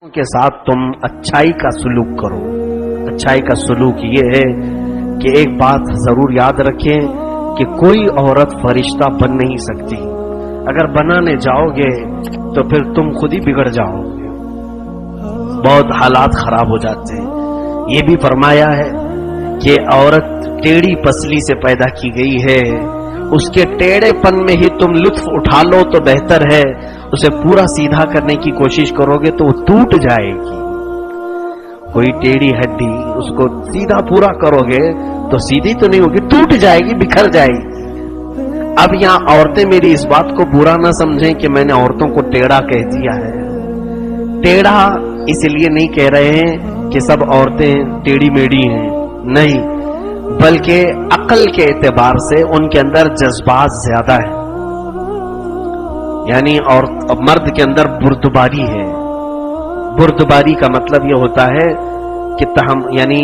के साथ तुम अच्छाई का सलूक करो। अच्छाई का सलूक ये है कि एक बात जरूर याद रखें कि कोई औरत फरिश्ता बन नहीं सकती। अगर बनाने जाओगे तो फिर तुम खुद ही बिगड़ जाओगे, बहुत हालात खराब हो जाते हैं। ये भी फरमाया है कि औरत टेढ़ी पसली से पैदा की गई है, उसके टेढ़ेपन में ही तुम लुत्फ उठा लो तो बेहतर है। उसे पूरा सीधा करने की कोशिश करोगे तो वो टूट जाएगी। कोई टेढ़ी हड्डी उसको सीधा पूरा करोगे तो सीधी तो नहीं होगी, टूट जाएगी, बिखर जाएगी। अब यहां औरतें मेरी इस बात को बुरा ना समझें कि मैंने औरतों को टेढ़ा कह दिया है। टेढ़ा इसलिए नहीं कह रहे हैं कि सब औरतें टेढ़ी मेढ़ी हैं, नहीं, बल्कि अक्ल के एतबार से उनके अंदर जज्बात ज्यादा है। यानी और मर्द के अंदर बुर्दबारी है। बुर्दबारी का मतलब यह होता है कि यानी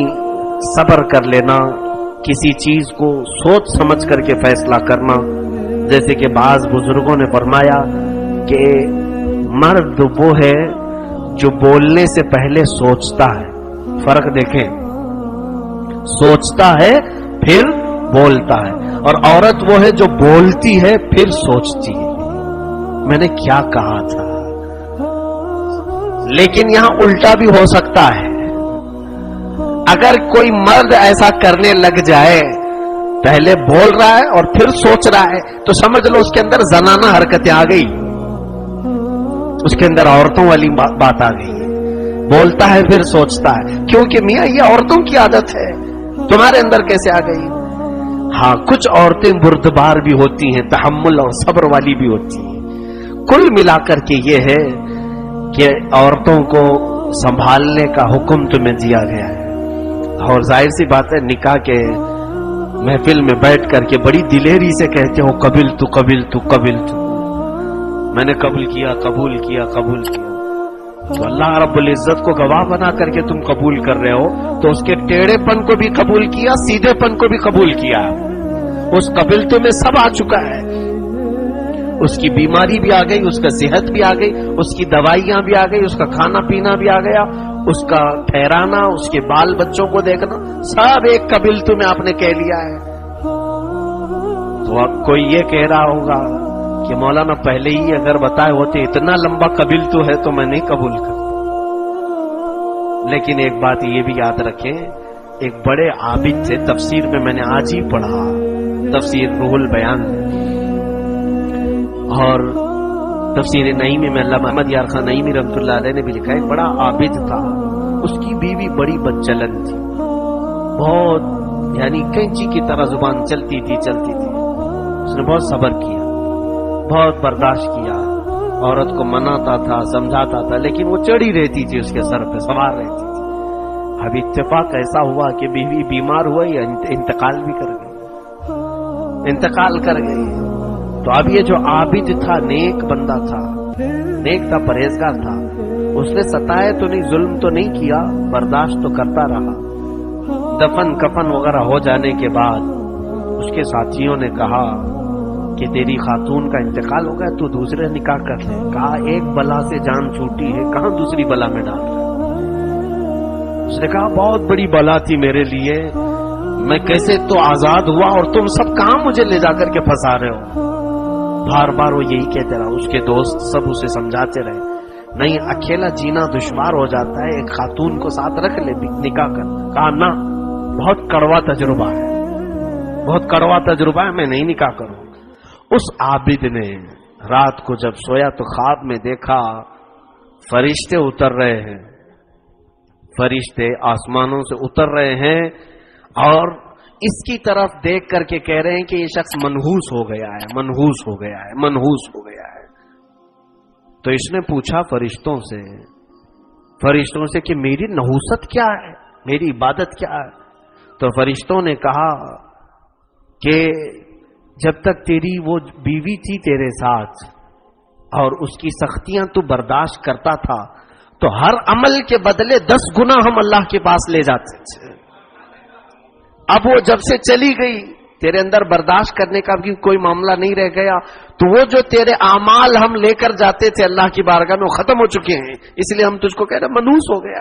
सब्र कर लेना, किसी चीज को सोच समझ करके फैसला करना। जैसे कि बाज बुजुर्गों ने फरमाया कि मर्द वो है जो बोलने से पहले सोचता है। फर्क देखें, सोचता है फिर बोलता है, और औरत वो है जो बोलती है फिर सोचती है। मैंने क्या कहा था? लेकिन यहां उल्टा भी हो सकता है। अगर कोई मर्द ऐसा करने लग जाए, पहले बोल रहा है और फिर सोच रहा है, तो समझ लो उसके अंदर जनाना हरकतें आ गई, उसके अंदर औरतों वाली बात आ गई। बोलता है फिर सोचता है, क्योंकि मियां ये औरतों की आदत है, तुम्हारे अंदर कैसे आ गई? हाँ, कुछ औरतें बुर्दबार भी होती हैं, तहम्मुल और सब्र वाली भी होती हैं। कुल मिलाकर के ये है कि औरतों को संभालने का हुक्म तुम्हें दिया गया है। और जाहिर सी बात है, निकाह के महफिल में बैठ करके बड़ी दिलेरी से कहते हो कबिल तू कबिल तू कबिल तू, मैंने कबूल किया कबूल किया कबूल किया। तो अल्लाह रब्बुल इज्जत को गवाह बना करके तुम कबूल कर रहे हो, तो उसके टेढ़ेपन को भी कबूल किया, सीधेपन को भी कबूल किया। उस कबिल तो में सब आ चुका है। उसकी बीमारी भी आ गई, उसका सेहत भी आ गई, उसकी दवाइयां भी आ गई, उसका खाना पीना भी आ गया, उसका ठहराना, उसके बाल बच्चों को देखना, सब एक कबिलतु में आपने कह लिया है। तो अब कोई ये कह रहा होगा कि मौलाना पहले ही अगर बताए होते इतना लंबा कबिलतु है तो मैं नहीं कबूल करता। लेकिन एक बात ये भी याद रखें, एक बड़े आबिद थे, तफसीर में मैंने आज ही पढ़ा, तफसीर रूहुल बयान और तफसीर नईमी में अल्लामा अहमद यार खान नईमी रहमतुल्लाह अलैह ने भी लिखा है, बड़ा आबिद था, उसकी बीवी बड़ी बदचलन थी, बहुत यानी कैंची की तरह जुबान चलती थी। उसने बहुत सब्र किया, बहुत बर्दाश्त किया, औरत को मनाता था, समझाता था, लेकिन वो चढ़ी रहती थी, उसके सर पे सवार रहती थी। अब इत्तेफाक ऐसा हुआ कि बीवी बीमार हुई, इंतकाल भी कर गई, इंतकाल कर गई। तो अब ये जो आबिद था, नेक बंदा था, नेक था, परहेजगार था, उसने सताया तो नहीं, जुल्म तो नहीं किया, बर्दाश्त तो करता रहा। दफन कफन वगैरह हो जाने के बाद उसके साथियों ने कहा कि तेरी खातून का इंतकाल हो गया, तू दूसरे निकाह कर ले। कहा एक बला से जान छूटी है, कहां दूसरी बला में डाल रहा। उसने कहा बहुत बड़ी बला थी मेरे लिए, मैं कैसे तो आजाद हुआ और तुम सब कहां मुझे ले जाकर के फंसा रहे हो। बार बार वो यही कहते रहा, उसके दोस्त सब उसे समझाते रहे, नहीं अकेला जीना दुश्वार हो जाता है, एक खातून को साथ रख ले, निकाह कर। कहा ना, बहुत कड़वा तजुर्बा है, बहुत कड़वा तजुर्बा है, मैं नहीं निकाह करूंगा। उस आबिद ने रात को जब सोया तो ख्वाब में देखा फरिश्ते उतर रहे हैं, फरिश्ते आसमानों से उतर रहे हैं और इसकी तरफ देख करके कह रहे हैं कि ये शख्स मनहूस हो गया है, मनहूस हो गया है, मनहूस हो गया है। तो इसने पूछा फरिश्तों से कि मेरी नहूसत क्या है, मेरी इबादत क्या है? तो फरिश्तों ने कहा कि जब तक तेरी वो बीवी थी तेरे साथ और उसकी सख्तियां तू बर्दाश्त करता था, तो हर अमल के बदले 10 गुना हम अल्लाह के पास ले जाते थे। अब वो जब से चली गई تیرے اندر برداشت کرنے کا بھی کوئی معاملہ نہیں رہ گیا، تو وہ جو تیرے اعمال ہم لے کر جاتے تھے اللہ کی بارگاہ میں وہ ختم ہو چکے ہیں، اس لیے ہم تجھ کو کہہ رہے ہیں منحوس ہو گیا۔